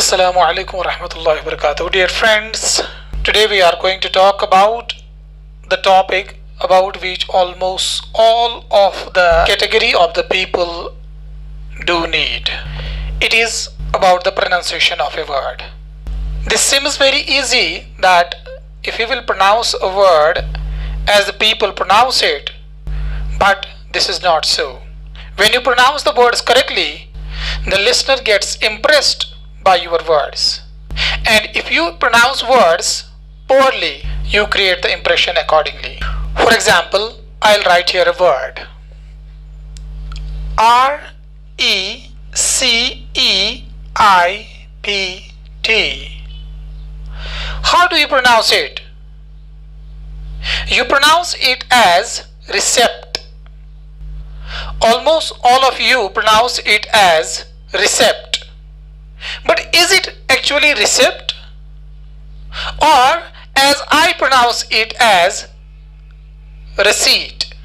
Assalamu alaikum wa rahmatullahi wa barakatuh. Dear friends, today we are going to talk about the topic about which almost all of the category of the people do need. It is about the pronunciation of a word. This seems very easy that if you will pronounce a word as the people pronounce it, but this is not so. When you pronounce the words correctly, the listener gets impressed by your words. And if you pronounce words poorly, you create the impression accordingly. For example, I'll write here a word. R-E-C-E-I-P-T. How do you pronounce it? You pronounce it as recept. Almost all of you pronounce it as recept. But is it actually recept? Or as I pronounce it as receipt?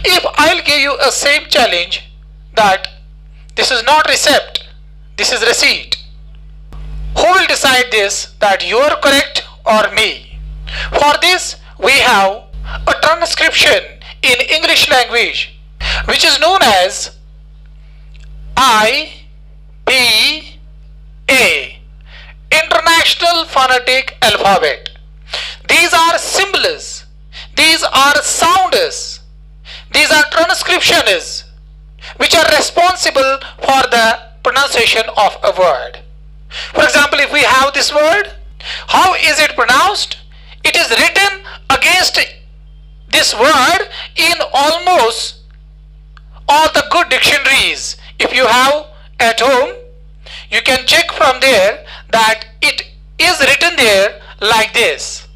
If I'll give you a same challenge that this is not recept, this is receipt, who will decide this, that you are correct or me? For this we have a transcription in English language which is known as IPA, International Phonetic Alphabet. These are symbols, these are sounds, these are transcriptions which are responsible for the pronunciation of a word. For example, if we have this word, how is it pronounced? It is written against this word in almost all the good dictionaries. If you have at home, you can check from there that it is written there like this.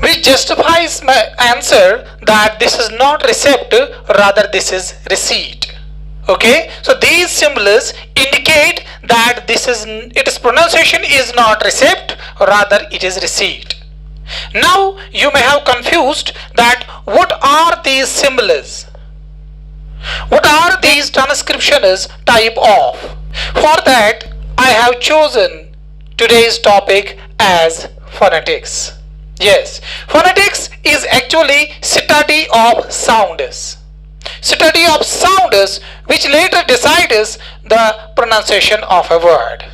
Which justifies my answer that this is not recept, rather this is receipt. Okay, so these symbols indicate that its pronunciation is not recept, rather it is receipt. Now you may have confused that what are these symbols? What are these transcriptions type of? For that I have chosen today's topic as phonetics. Yes, phonetics is actually study of sounds. Study of sounds which later decides the pronunciation of a word.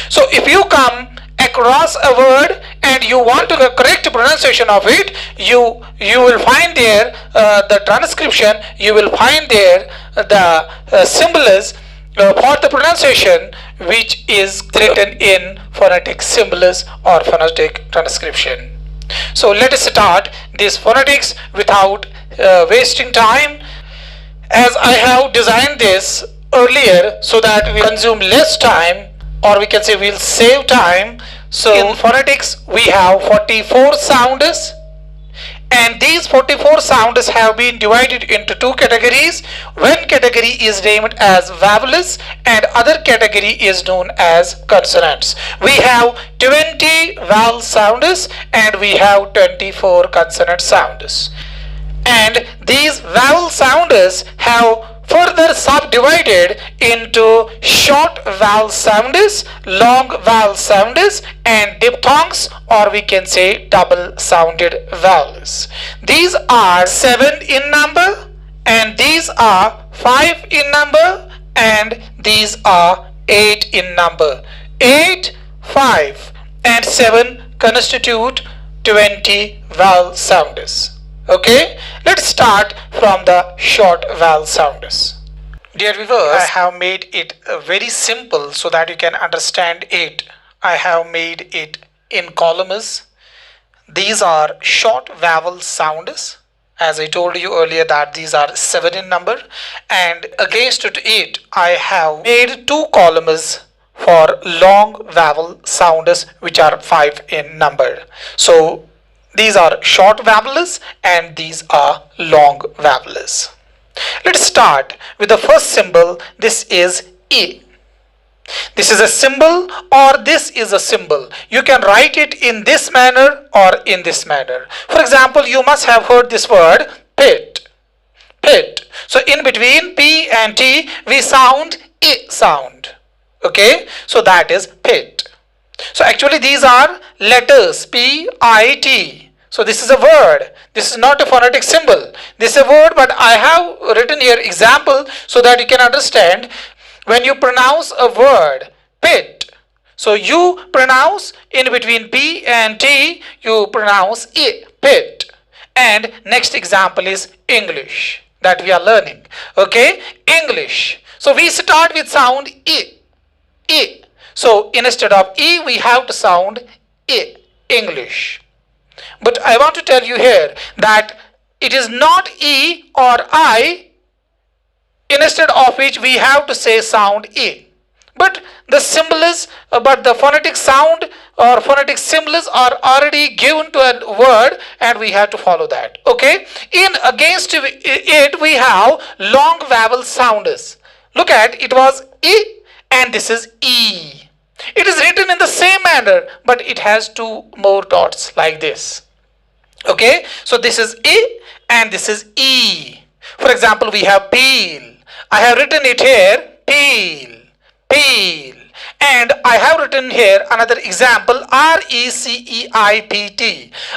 So if you come across a word and you want to the correct pronunciation of it, you will find there the transcription, you will find there the symbols for the pronunciation which is written in phonetic symbols or phonetic transcription. So let us start this phonetics without wasting time, as I have designed this earlier so that we consume less time, or we can say we'll save time. So in phonetics we have 44 sounds, and these 44 sounds have been divided into two categories. One category is named as vowels and other category is known as consonants. We have 20 vowel sounds and we have 24 consonant sounds. And these vowel sounds have further subdivided into short vowel sounds, long vowel sounds, and diphthongs, or we can say double sounded vowels. These are 7 in number, and these are 5 in number, and these are 8 in number. 8, 5 and 7 constitute 20 vowel sounds. Okay, let's start from the short vowel sounds. Dear viewers, I have made it very simple so that you can understand it. I have made it in columns. These are short vowel sounds. As I told you earlier that these are 7 in number, and against it I have made 2 columns for long vowel sounds which are 5 in number. So these are short vowels and these are long vowels. Let's start with the first symbol. This is E. This is a symbol or this is a symbol. You can write it in this manner or in this manner. For example, you must have heard this word pit. pit. So in between P and T we sound I sound. Okay, so that is pit. So actually these are letters P, I, T. So this is a word. This is not a phonetic symbol. This is a word, but I have written here example so that you can understand. When you pronounce a word pit, so you pronounce in between P and T, you pronounce I, pit. And next example is English that we are learning. Okay, English. So we start with sound I. So instead of E we have to sound I, English. But I want to tell you here that it is not E or I, instead of which we have to say sound I. But the but the phonetic sound or phonetic symbols are already given to a word and we have to follow that. Okay. In against it we have long vowel sounds. Look at, it was I and this is E. It is written in the same manner, but it has two more dots like this. Okay, so this is I and this is E. For example, we have peel. I have written it here, peel, peel. And I have written here another example, RECEIPT.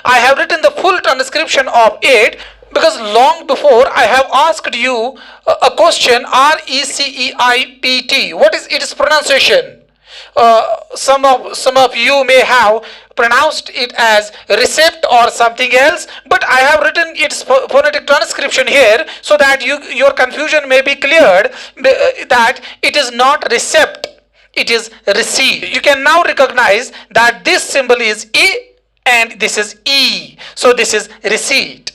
I have written the full transcription of it because long before I have asked you a question, RECEIPT. What is its pronunciation? Some of you may have pronounced it as recept or something else, but I have written its phonetic transcription here so that your confusion may be cleared, that it is not recept, it is receipt. You can now recognize that this symbol is I and this is E. So this is receipt.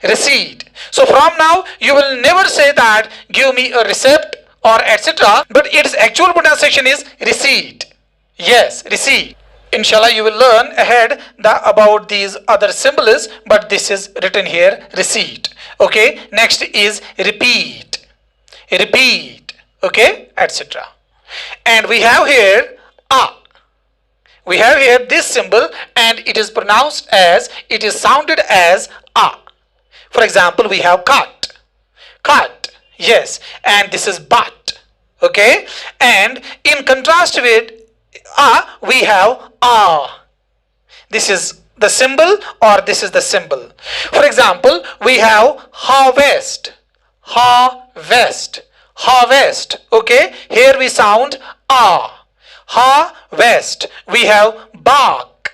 Receipt. So from now you will never say that give me a receipt or etc., but its actual pronunciation is receipt. Yes, receipt. Inshallah you will learn ahead about these other symbols, but this is written here, receipt. Okay, next is repeat. Repeat. Okay, etc. And we have here A. We have here this symbol and it is pronounced as, it is sounded as A. For example, we have cut. Cut. Yes, and this is but. Okay, and in contrast with A we have A. This is the symbol or this is the symbol. For example, we have harvest. Harvest. Harvest. Okay, here we sound A. Harvest. We have bark.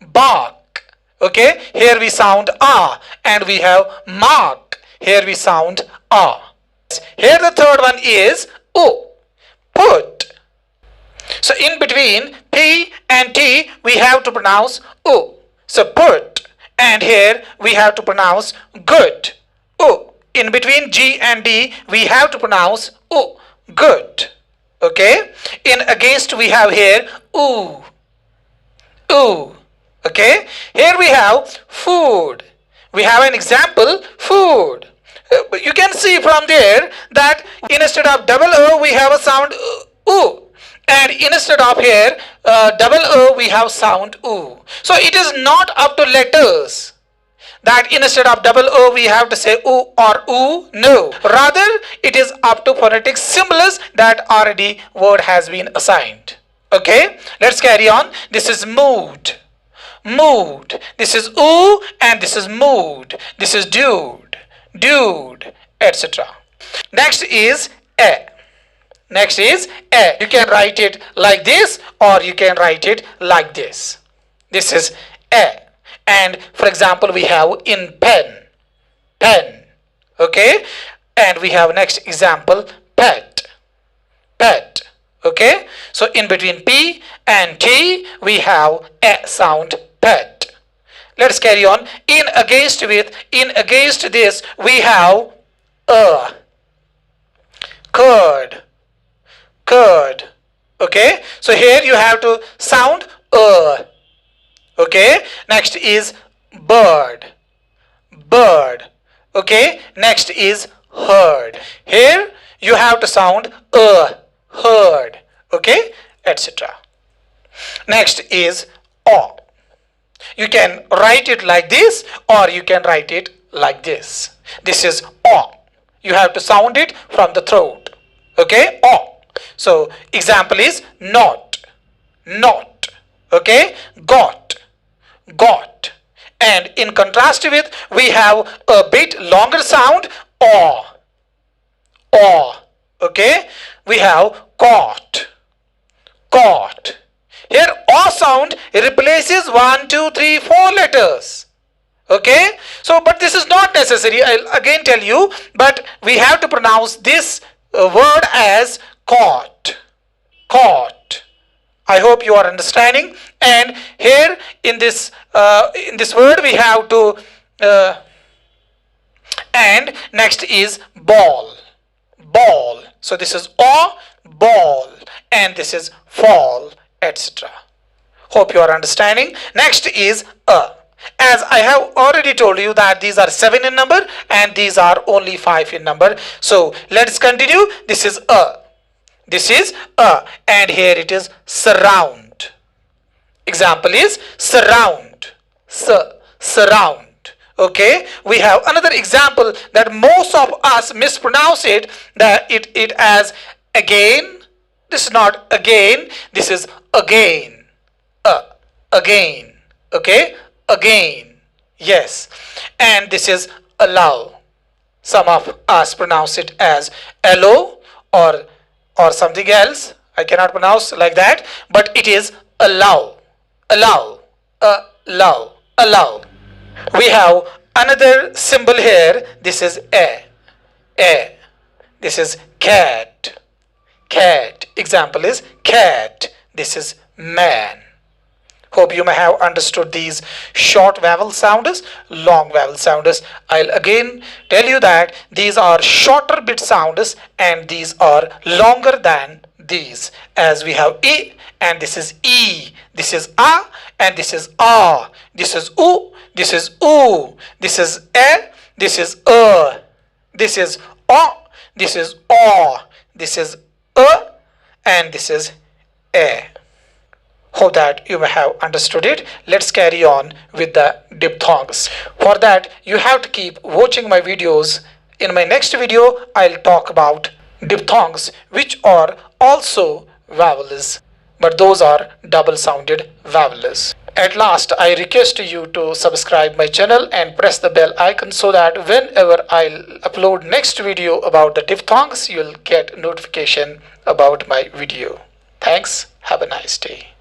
Bark. Okay, here we sound A. And we have mark. Here we sound A. Here the third one is U. Put. So in between P and T we have to pronounce U. So put. And here we have to pronounce good. U. In between G and D we have to pronounce U. Good. Okay. In against we have here U. U. Okay. Here we have food. We have an example, food. You can see from there that instead of double O we have a sound U, and instead of here double O we have sound U. So it is not up to letters that instead of double O we have to say U or U. No, rather it is up to phonetic symbols that already word has been assigned. Okay, let's carry on. This is mood. Mood. This is U and this is mood. This is dude. Dude, etc. Next is A. Next is A. You can write it like this or you can write it like this. This is A. And for example, we have in pen. Pen. Okay. And we have next example, pet. Pet. Okay. So in between P and T, we have A sound, pet. Let's carry on. In against this we have curd. Curd. Okay, so here you have to sound okay. Next is bird. Bird. Okay, next is herd. Here you have to sound herd. Okay, etc. Next is o. You can write it like this or you can write it like this. This is O. You have to sound it from the throat. Okay, O. So example is not, not. Okay, got, got. And in contrast with, we have a bit longer sound, O, O. Okay, we have caught, caught. Here O sound replaces 1, 2, 3, 4 letters. Okay, so but this is not necessary. I'll again tell you, but we have to pronounce this word as caught, caught. I hope you are understanding. And here in this word we have to and next is ball, ball. So this is O, ball, and this is fall, etc. Hope you are understanding. Next is a. As I have already told you that these are 7 in number and these are only 5 in number. So let's continue. This is a. This is a. And here it is surround. Example is surround. Surround. Okay. We have another example that most of us mispronounce it. That it as again. This is not again. This is again. Again. Okay. Again. Yes. And this is allow. Some of us pronounce it as allow or something else. I cannot pronounce like that, but it is allow. Allow. Allow. Allow. We have another symbol here. This is a. A. This is cat. Cat. Example is cat. This is man. Hope you may have understood these short vowel sounds, long vowel sounds. I'll again tell you that these are shorter bit sounds and these are longer than these. As we have E and this is E. This is A and this is A. This is U. This is U. This is E. This is This is O. This is O. This is and this is A. Hope that you may have understood it. Let's carry on with the diphthongs. For that, you have to keep watching my videos. In my next video, I'll talk about diphthongs, which are also vowels, but those are double sounded vowels. At last, I request you to subscribe my channel and press the bell icon so that whenever I'll upload next video about the diphthongs, you'll get notification about my video. Thanks. Have a nice day.